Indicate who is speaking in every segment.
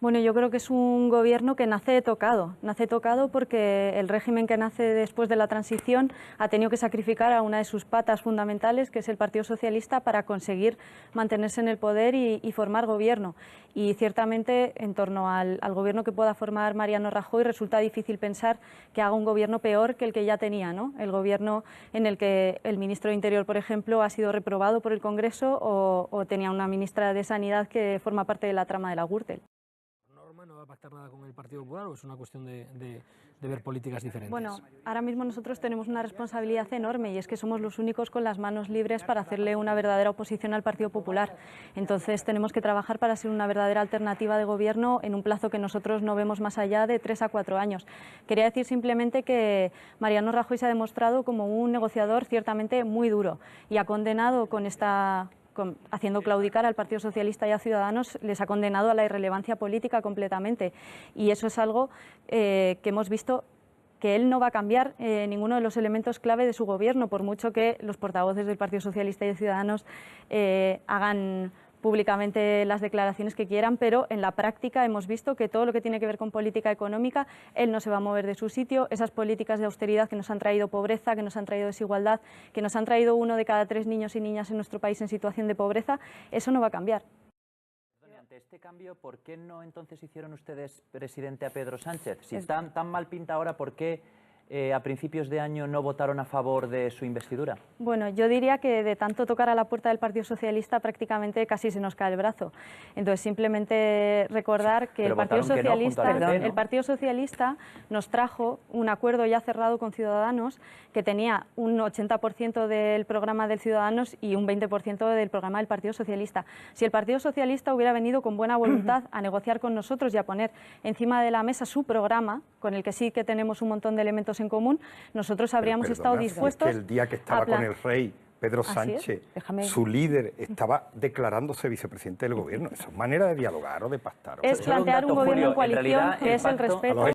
Speaker 1: Bueno, yo creo que es un gobierno que nace tocado porque el régimen que nace después de la transición ha tenido que sacrificar a una de sus patas fundamentales, que es el Partido Socialista, para conseguir mantenerse en el poder y formar gobierno. Y ciertamente, en torno al gobierno que pueda formar Mariano Rajoy, resulta difícil pensar que haga un gobierno peor que el que ya tenía, ¿no? El gobierno en el que el ministro de Interior, por ejemplo, ha sido reprobado por el Congreso o tenía una ministra de Sanidad que forma parte de la trama de la Gürtel.
Speaker 2: ¿No va a pactar nada con el Partido Popular o es una cuestión de ver políticas diferentes?
Speaker 1: Bueno, ahora mismo nosotros tenemos una responsabilidad enorme y es que somos los únicos con las manos libres para hacerle una verdadera oposición al Partido Popular. Entonces tenemos que trabajar para ser una verdadera alternativa de gobierno en un plazo que nosotros no vemos más allá de 3 a 4 años. Quería decir simplemente que Mariano Rajoy se ha demostrado como un negociador ciertamente muy duro y ha condenado haciendo claudicar al Partido Socialista y a Ciudadanos, les ha condenado a la irrelevancia política completamente. Y eso es algo que hemos visto que él no va a cambiar ninguno de los elementos clave de su gobierno, por mucho que los portavoces del Partido Socialista y de Ciudadanos hagan públicamente las declaraciones que quieran, pero en la práctica hemos visto que todo lo que tiene que ver con política económica, él no se va a mover de su sitio. Esas políticas de austeridad que nos han traído pobreza, que nos han traído desigualdad, que nos han traído 1 de cada 3 niños y niñas en nuestro país en situación de pobreza, eso no va a cambiar.
Speaker 3: Ante este cambio, ¿por qué no entonces hicieron ustedes presidente a Pedro Sánchez? Si está tan mal pinta ahora, ¿por qué a principios de año no votaron a favor de su investidura?
Speaker 1: Bueno, yo diría que de tanto tocar a la puerta del Partido Socialista prácticamente casi se nos cae el brazo. Entonces simplemente recordar que el Partido Socialista nos trajo un acuerdo ya cerrado con Ciudadanos que tenía un 80% del programa del Ciudadanos y un 20% del programa del Partido Socialista. Si el Partido Socialista hubiera venido con buena voluntad a negociar con nosotros y a poner encima de la mesa su programa, con el que sí que tenemos un montón de elementos en común, nosotros habríamos estado dispuestos...
Speaker 4: Es que el día que estaba con el rey Pedro Sánchez, su líder, estaba declarándose vicepresidente del gobierno. Eso es manera de dialogar o de pactar.
Speaker 1: Es plantear un gobierno en coalición que es el respeto...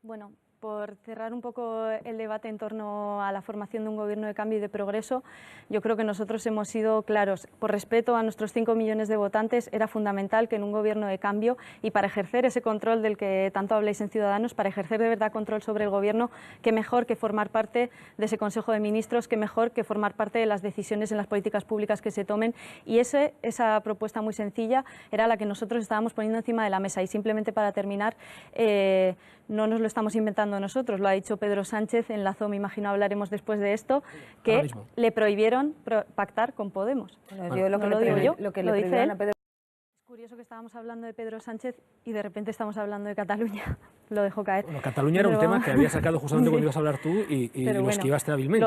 Speaker 1: Bueno, por cerrar un poco el debate en torno a la formación de un gobierno de cambio y de progreso, yo creo que nosotros hemos sido claros. Por respeto a nuestros 5 millones de votantes, era fundamental que en un gobierno de cambio y para ejercer ese control del que tanto habláis en Ciudadanos, para ejercer de verdad control sobre el gobierno, qué mejor que formar parte de ese Consejo de Ministros, qué mejor que formar parte de las decisiones en las políticas públicas que se tomen. Y esa propuesta muy sencilla era la que nosotros estábamos poniendo encima de la mesa. Y simplemente para terminar, no nos lo estamos inventando nosotros, lo ha dicho Pedro Sánchez en la ZO, me imagino hablaremos después de esto, que le prohibieron pactar con Podemos.
Speaker 5: Bueno, yo lo que le prohibieron a Pedro...
Speaker 1: Es curioso que estábamos hablando de Pedro Sánchez y de repente estamos hablando de Cataluña. Lo dejo caer.
Speaker 2: Bueno, Cataluña era un tema que había sacado justamente cuando ibas a hablar tú y lo esquivaste hábilmente.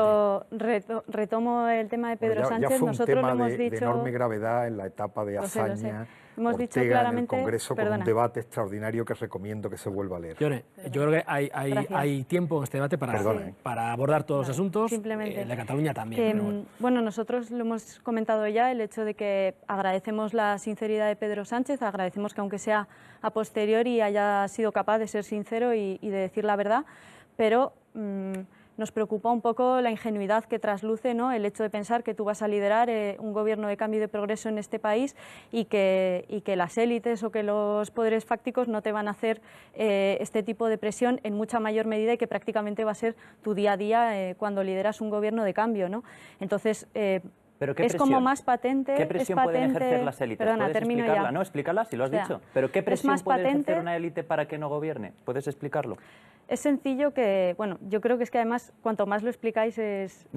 Speaker 1: Retomo el tema de Pedro Sánchez.
Speaker 4: Ya fue
Speaker 1: nosotros
Speaker 4: un tema
Speaker 1: lo hemos dicho,
Speaker 4: de enorme gravedad en la etapa de Azaña,
Speaker 1: hemos
Speaker 4: Ortega,
Speaker 1: dicho claramente,
Speaker 4: en el Congreso, con un debate extraordinario que recomiendo que se vuelva a leer.
Speaker 2: Yone, yo creo que hay tiempo en este debate para abordar todos los asuntos, de Cataluña también.
Speaker 1: Bueno, nosotros lo hemos comentado ya, el hecho de que agradecemos la sinceridad de Pedro Sánchez, agradecemos que aunque sea a posteriori haya sido capaz de ser sincero y de decir la verdad, pero nos preocupa un poco la ingenuidad que trasluce, ¿no?, el hecho de pensar que tú vas a liderar un gobierno de cambio y de progreso en este país y que las élites o que los poderes fácticos no te van a hacer este tipo de presión en mucha mayor medida y que prácticamente va a ser tu día a día cuando lideras un gobierno de cambio, ¿no? Entonces,
Speaker 3: ¿Pero qué presión?
Speaker 1: Como más patente...
Speaker 3: ¿Qué presión pueden ejercer las élites?
Speaker 1: Perdona,
Speaker 3: ¿Puedes explicarla? Ya. No, explícala, si lo has dicho. ¿Pero qué presión puede ejercer una élite para que no gobierne? ¿Puedes explicarlo?
Speaker 1: Es sencillo que, bueno, yo creo que es que además cuanto más lo explicáis es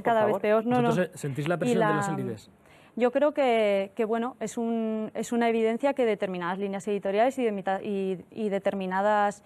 Speaker 1: cada vez peor.
Speaker 2: ¿Vosotros sentís la presión de las élites?
Speaker 1: Yo creo que bueno, es una evidencia que determinadas líneas editoriales y determinadas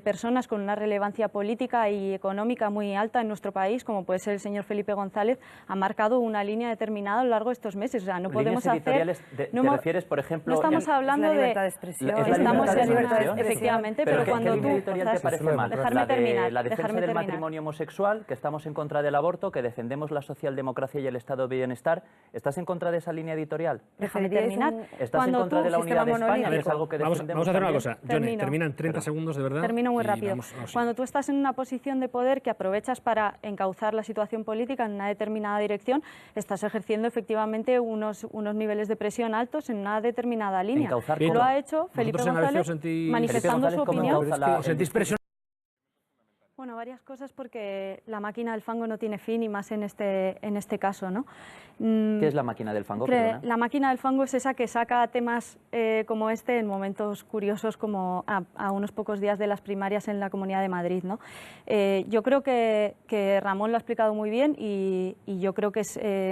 Speaker 1: personas con una relevancia política y económica muy alta en nuestro país, como puede ser el señor Felipe González, ha marcado una línea determinada a lo largo de estos meses. O sea, no podemos hacer...
Speaker 3: ¿Te refieres, por ejemplo...
Speaker 1: No estamos hablando de...
Speaker 5: libertad de expresión.
Speaker 1: Estamos en libertad, efectivamente, pero cuando tú...
Speaker 3: editorial te parece mal?
Speaker 1: Dejarme terminar.
Speaker 3: La defensa del matrimonio homosexual, que estamos en contra del aborto, que defendemos la socialdemocracia y el estado de bienestar. ¿Estás en contra contra de esa línea editorial?
Speaker 1: Déjame terminar.
Speaker 3: ¿Estás en contra de la unidad de España? ¿Es algo que
Speaker 2: vamos a hacer una cosa. Johnny,
Speaker 1: Termino.
Speaker 2: terminan 30 segundos, de verdad.
Speaker 1: Termino muy rápido. Cuando tú estás en una posición de poder que aprovechas para encauzar la situación política en una determinada dirección, estás ejerciendo efectivamente unos niveles de presión altos en una determinada línea. Lo ha hecho Felipe González manifestando su opinión.
Speaker 2: ¿Os sentís presionados?
Speaker 1: Bueno, varias cosas, porque la máquina del fango no tiene fin, y más en este caso, ¿no?
Speaker 3: ¿Qué es la máquina del fango?
Speaker 1: La máquina del fango es esa que saca temas como este en momentos curiosos, como a unos pocos días de las primarias en la Comunidad de Madrid, ¿no? Yo creo que Ramón lo ha explicado muy bien, y yo creo que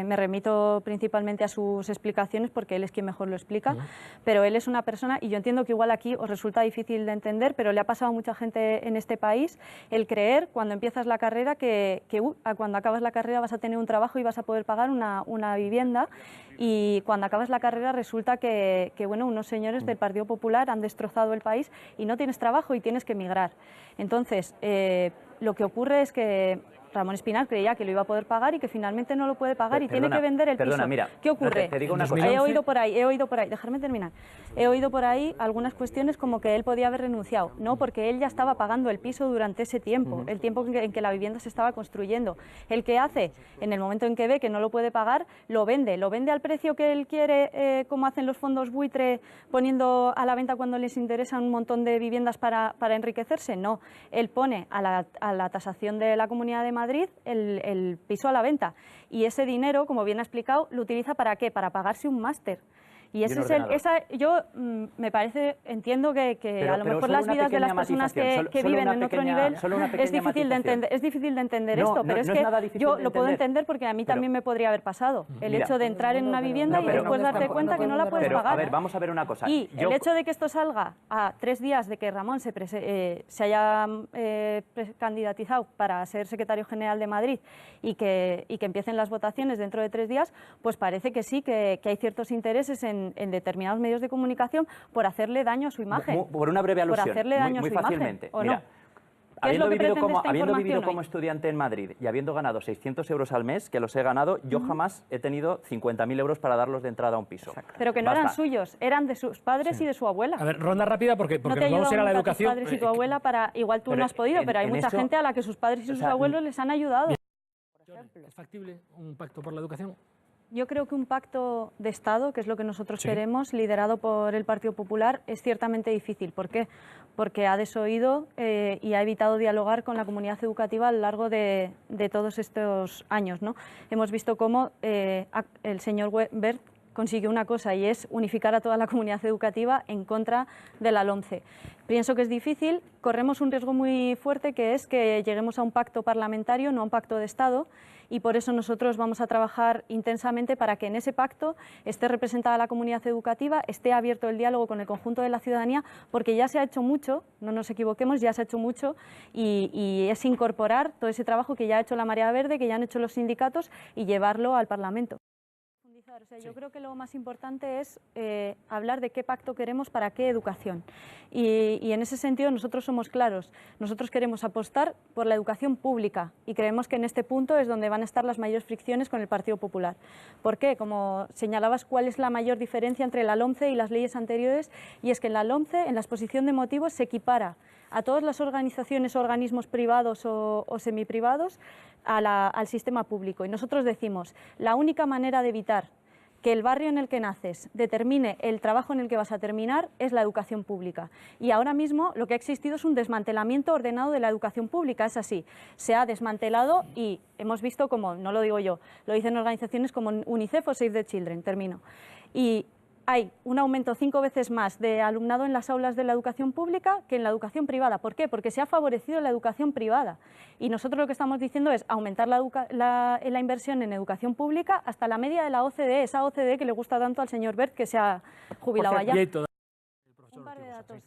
Speaker 1: me remito principalmente a sus explicaciones, porque él es quien mejor lo explica, pero él es una persona, y yo entiendo que igual aquí os resulta difícil de entender, pero le ha pasado a mucha gente en este país el creer cuando empiezas la carrera que cuando acabas la carrera vas a tener un trabajo y vas a poder pagar una vivienda, y cuando acabas la carrera resulta que bueno, unos señores del Partido Popular han destrozado el país y no tienes trabajo y tienes que emigrar. Entonces, lo que ocurre es que Ramón Espinar creía que lo iba a poder pagar y que finalmente no lo puede pagar y tiene que vender el piso.
Speaker 3: Mira,
Speaker 1: ¿qué ocurre?
Speaker 3: Te digo una cosa.
Speaker 1: He oído por ahí, dejarme terminar. He oído por ahí algunas cuestiones como que él podía haber renunciado. No, porque él ya estaba pagando el piso durante ese tiempo, el tiempo en que la vivienda se estaba construyendo. ¿El que hace? En el momento en que ve que no lo puede pagar, lo vende al precio que él quiere, como hacen los fondos buitre, poniendo a la venta cuando les interesan un montón de viviendas para enriquecerse. No, él pone a la tasación de la Comunidad de Madrid el piso a la venta, y ese dinero, como bien ha explicado, lo utiliza ¿para qué? Para pagarse un máster. Y ese me parece, entiendo que a lo mejor las vidas de las personas que viven en otro nivel es difícil de entender esto, pero es que yo lo puedo entender, porque a mí también me podría haber pasado el hecho de entrar en una vivienda y después darte cuenta que no la puedes pagar.
Speaker 3: A ver, vamos a ver una cosa.
Speaker 1: Y el hecho de que esto salga a 3 días de que Ramón se haya candidatizado para ser secretario general de Madrid y que empiecen las votaciones dentro de 3 días, pues parece que sí, que hay ciertos intereses en determinados medios de comunicación por hacerle daño a su imagen.
Speaker 3: Por una breve alusión,
Speaker 1: por hacerle daño
Speaker 3: muy
Speaker 1: a su
Speaker 3: fácilmente.
Speaker 1: Imagen,
Speaker 3: Mira, habiendo vivido como estudiante en Madrid y habiendo ganado 600 euros al mes, que los he ganado, yo jamás he tenido 50.000 euros para darlos de entrada a un piso.
Speaker 1: Exacto. Pero que no eran suyos, eran de sus padres y de su abuela.
Speaker 2: A ver, ronda rápida porque
Speaker 1: no
Speaker 2: nos vamos a ir a la educación.
Speaker 1: Tus padres y tu abuela igual tú no has podido, pero hay mucha gente a la que sus padres y sus abuelos les han ayudado.
Speaker 2: ¿Es factible un pacto por la educación?
Speaker 1: Yo creo que un pacto de Estado, que es lo que nosotros queremos, liderado por el Partido Popular, es ciertamente difícil. ¿Por qué? Porque ha desoído y ha evitado dialogar con la comunidad educativa a lo largo de todos estos años, ¿no? Hemos visto cómo el señor Wert consiguió una cosa, y es unificar a toda la comunidad educativa en contra de la LOMCE. Pienso que es difícil, corremos un riesgo muy fuerte, que es que lleguemos a un pacto parlamentario, no a un pacto de Estado, y por eso nosotros vamos a trabajar intensamente para que en ese pacto esté representada la comunidad educativa, esté abierto el diálogo con el conjunto de la ciudadanía, porque ya se ha hecho mucho, no nos equivoquemos, ya se ha hecho mucho, y es incorporar todo ese trabajo que ya ha hecho la Marea Verde, que ya han hecho los sindicatos, y llevarlo al Parlamento. O sea, yo creo que lo más importante es hablar de qué pacto queremos para qué educación. Y en ese sentido nosotros somos claros. Nosotros queremos apostar por la educación pública, y creemos que en este punto es donde van a estar las mayores fricciones con el Partido Popular. ¿Por qué? Como señalabas, ¿cuál es la mayor diferencia entre la LOMCE y las leyes anteriores? Y es que en la LOMCE, en la exposición de motivos, se equipara a todas las organizaciones o organismos privados o semiprivados al sistema público. Y nosotros decimos, la única manera de evitar que el barrio en el que naces determine el trabajo en el que vas a terminar es la educación pública. Y ahora mismo lo que ha existido es un desmantelamiento ordenado de la educación pública. Es así, se ha desmantelado, y hemos visto como, no lo digo yo, lo dicen organizaciones como UNICEF o Save the Children, termino. Y hay un aumento 5 veces más de alumnado en las aulas de la educación pública que en la educación privada. ¿Por qué? Porque se ha favorecido la educación privada. Y nosotros lo que estamos diciendo es aumentar la inversión en educación pública hasta la media de la OCDE, esa OCDE que le gusta tanto al señor Wert, que se ha jubilado allá. Un par de datos.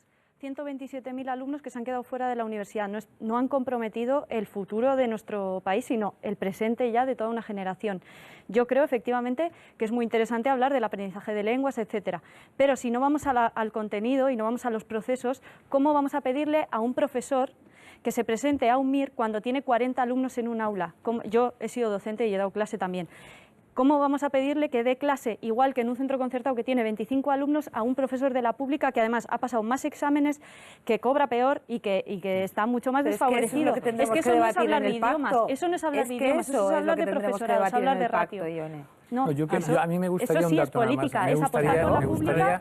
Speaker 1: 127.000 alumnos que se han quedado fuera de la universidad. No han comprometido el futuro de nuestro país, sino el presente ya de toda una generación. Yo creo efectivamente que es muy interesante hablar del aprendizaje de lenguas, etcétera. Pero si no vamos al contenido y no vamos a los procesos, ¿cómo vamos a pedirle a un profesor que se presente a un MIR cuando tiene 40 alumnos en un aula? Yo he sido docente y he dado clase también. ¿Cómo vamos a pedirle que dé clase, igual que en un centro concertado que tiene 25 alumnos, a un profesor de la pública que además ha pasado más exámenes, que cobra peor y que está mucho más desfavorecido? Es que eso no es hablar de idiomas, eso no es hablar de idiomas, eso es hablar de profesorado, es hablar de ratio.
Speaker 2: No, a mí me gustaría
Speaker 1: eso sí es política, es apostar por la pública.